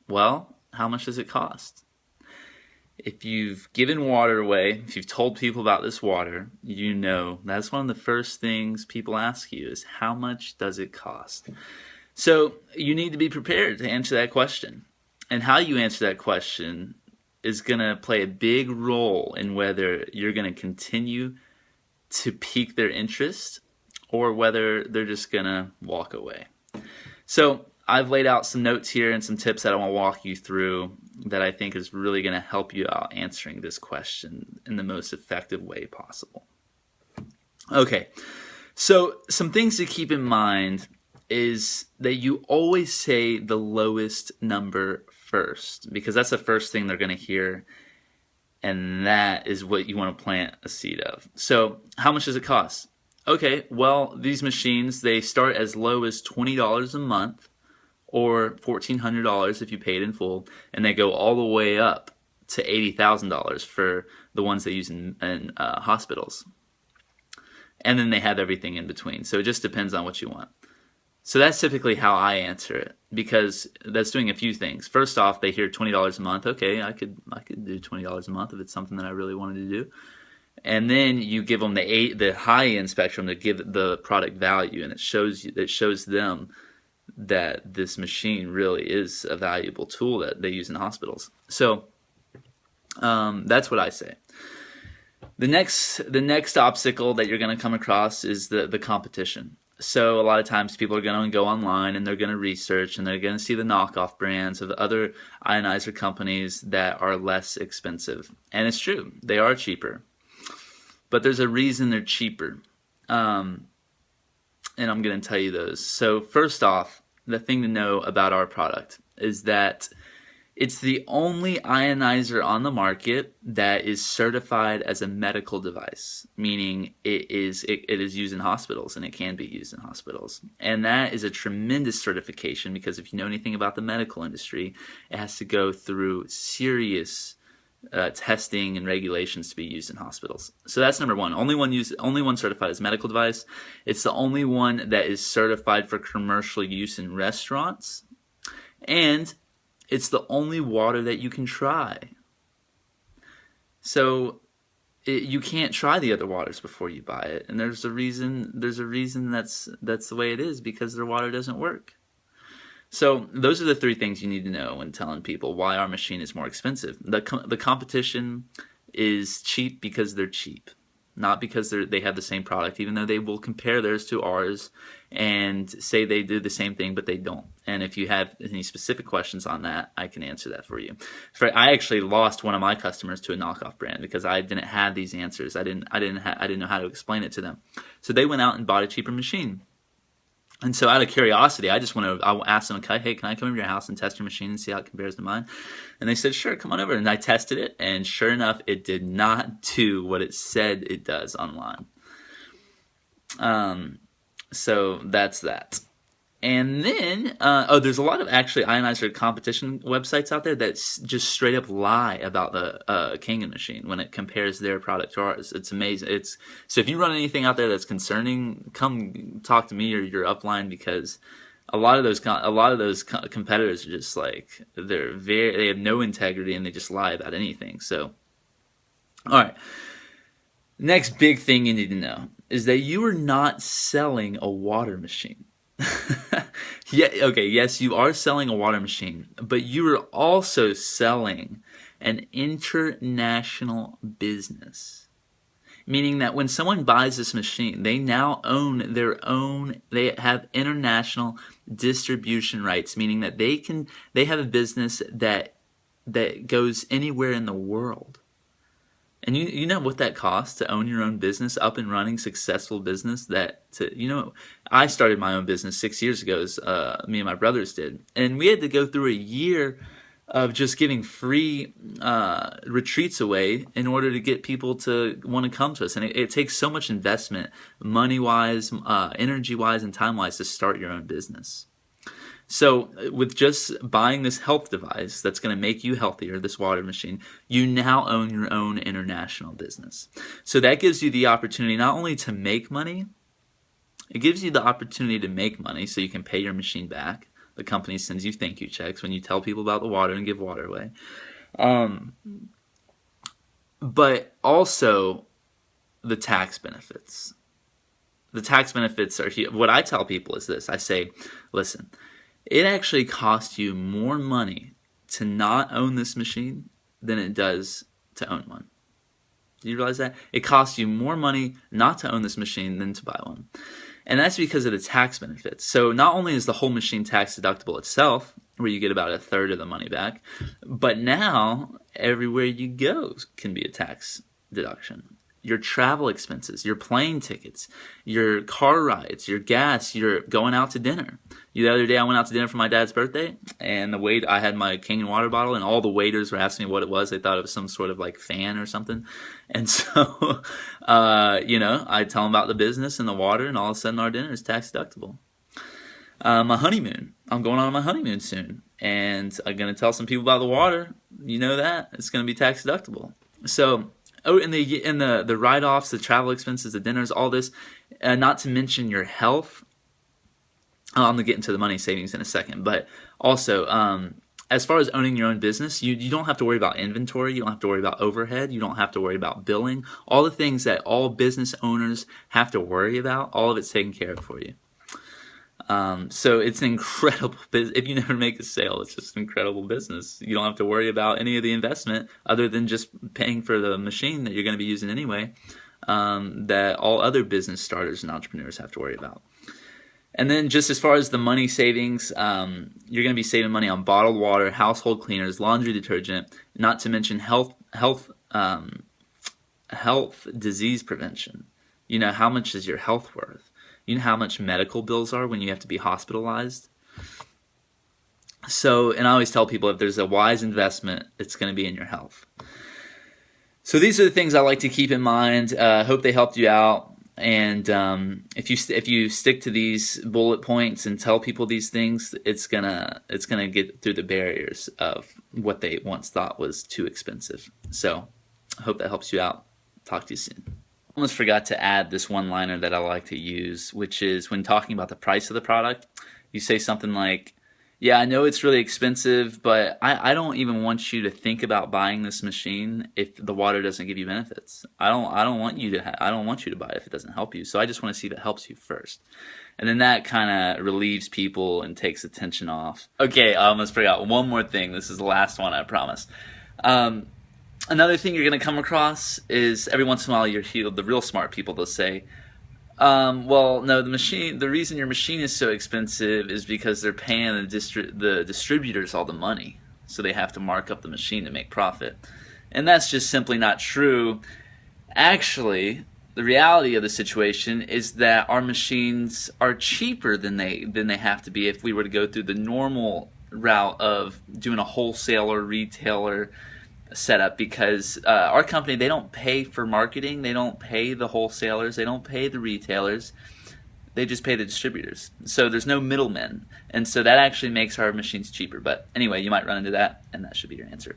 Well, how much does it cost? If you've given water away, if you've told people about this water, you know that's one of the first things people ask you is how much does it cost? So you need to be prepared to answer that question. And how you answer that question is going to play a big role in whether you're going to continue to pique their interest or whether they're just going to walk away. So I've laid out some notes here and some tips that I want to walk you through that I think is really going to help you out answering this question in the most effective way possible. Okay, so some things to keep in mind is that you always say the lowest number first, because that's the first thing they're going to hear, and that is what you want to plant a seed of. So how much does it cost? Okay, well, these machines, they start as low as $20 a month or $1,400 if you paid in full, and they go all the way up to $80,000 for the ones they use in hospitals. And then they have everything in between. So it just depends on what you want. So that's typically how I answer it, because that's doing a few things. First off, they hear $20 a month. Okay, I could do $20 a month if it's something that I really wanted to do. And then you give them the high-end spectrum to give the product value, and it shows them that this machine really is a valuable tool that they use in hospitals. So that's what I say. The next obstacle that you're going to come across is the competition. So a lot of times people are going to go online and they're going to research and they're going to see the knockoff brands of other ionizer companies that are less expensive. And it's true, they are cheaper. But there's a reason they're cheaper. And I'm going to tell you those. So first off, the thing to know about our product is that it's the only ionizer on the market that is certified as a medical device, meaning it is used in hospitals and it can be used in hospitals. And that is a tremendous certification because if you know anything about the medical industry, it has to go through serious testing and regulations to be used in hospitals. So that's number one. Only one certified as medical device. It's the only one that is certified for commercial use in restaurants. And it's the only water that you can try. So you can't try the other waters before you buy it. And there's a reason that's the way it is, because their water doesn't work. So those are the three things you need to know when telling people why our machine is more expensive. The competition is cheap because they're cheap, not because they have the same product, even though they will compare theirs to ours and say they do the same thing, but they don't. And if you have any specific questions on that, I can answer that for you. I actually lost one of my customers to a knockoff brand because I didn't have these answers. I didn't know how to explain it to them. So they went out and bought a cheaper machine. And so out of curiosity, I asked them, hey, can I come over to your house and test your machine and see how it compares to mine? And they said, sure, come on over. And I tested it, and sure enough, it did not do what it said it does online. So that's that. And then, there's a lot of actually ionizer competition websites out there that just straight up lie about the Kangen machine when it compares their product to ours. It's amazing. So if you run anything out there that's concerning, come talk to me or your upline, because a lot of those competitors are just like they have no integrity and they just lie about anything. So, all right. Next big thing you need to know is that you are not selling a water machine. Yes, you are selling a water machine, but you are also selling an international business. Meaning that when someone buys this machine, they now own they have international distribution rights, meaning that they have a business that goes anywhere in the world. And you know what that costs to own your own business, up and running, successful business. I started my own business 6 years ago, as me and my brothers did. And we had to go through a year of just giving free retreats away in order to get people to want to come to us. And it takes so much investment, money-wise, energy-wise, and time-wise to start your own business. So with just buying this health device that's going to make you healthier, this water machine, you now own your own international business. So that gives you the opportunity not only to make money, it gives you the opportunity to make money so you can pay your machine back. The company sends you thank you checks when you tell people about the water and give water away. But also the tax benefits. The tax benefits are here. What I tell people is this. I say, listen, it actually costs you more money to not own this machine than it does to own one. Do you realize that? It costs you more money not to own this machine than to buy one. And that's because of the tax benefits. So not only is the whole machine tax deductible itself, where you get about 1/3 of the money back, but now everywhere you go can be a tax deduction. Your travel expenses, your plane tickets, your car rides, your gas, you're going out to dinner. The other day I went out to dinner for my dad's birthday, and I had my King and water bottle, and all the waiters were asking me what it was. They thought it was some sort of like fan or something. And so, I tell them about the business and the water, and all of a sudden our dinner is tax deductible. My honeymoon. I'm going on my honeymoon soon, and I'm going to tell some people about the water. You know that it's going to be tax deductible. So, in the write-offs, the travel expenses, the dinners, all this, not to mention your health. I'm going to get into the money savings in a second, but also as far as owning your own business, you don't have to worry about inventory, you don't have to worry about overhead, you don't have to worry about billing, all the things that all business owners have to worry about. All of it's taken care of for you. So it's an incredible business. If you never make a sale, it's just an incredible business. You don't have to worry about any of the investment other than just paying for the machine that you're going to be using anyway, that all other business starters and entrepreneurs have to worry about. And then just as far as the money savings, you're going to be saving money on bottled water, household cleaners, laundry detergent, not to mention health disease prevention. You know, how much is your health worth? You know how much medical bills are when you have to be hospitalized? So, and I always tell people, if there's a wise investment, it's going to be in your health. So these are the things I like to keep in mind. Hope they helped you out. And if you stick to these bullet points and tell people these things, it's gonna get through the barriers of what they once thought was too expensive. So I hope that helps you out. Talk to you soon. Almost forgot to add this one-liner that I like to use, which is when talking about the price of the product, you say something like, yeah, I know it's really expensive, but I don't even want you to think about buying this machine if the water doesn't give you benefits. I don't want you to buy it if it doesn't help you. So I just want to see if it helps you first. And then that kind of relieves people and takes the tension off. Okay, I almost forgot one more thing. This is the last one, I promise. Another thing you're going to come across is every once in a while the real smart people, they'll say, well, no, the reason your machine is so expensive is because they're paying the distributors all the money. So they have to mark up the machine to make profit. And that's just simply not true. Actually, the reality of the situation is that our machines are cheaper than they have to be if we were to go through the normal route of doing a wholesaler, retailer setup, because our company, they don't pay for marketing, they don't pay the wholesalers, they don't pay the retailers, they just pay the distributors. So there's no middlemen, and so that actually makes our machines cheaper. But anyway, you might run into that, and that should be your answer.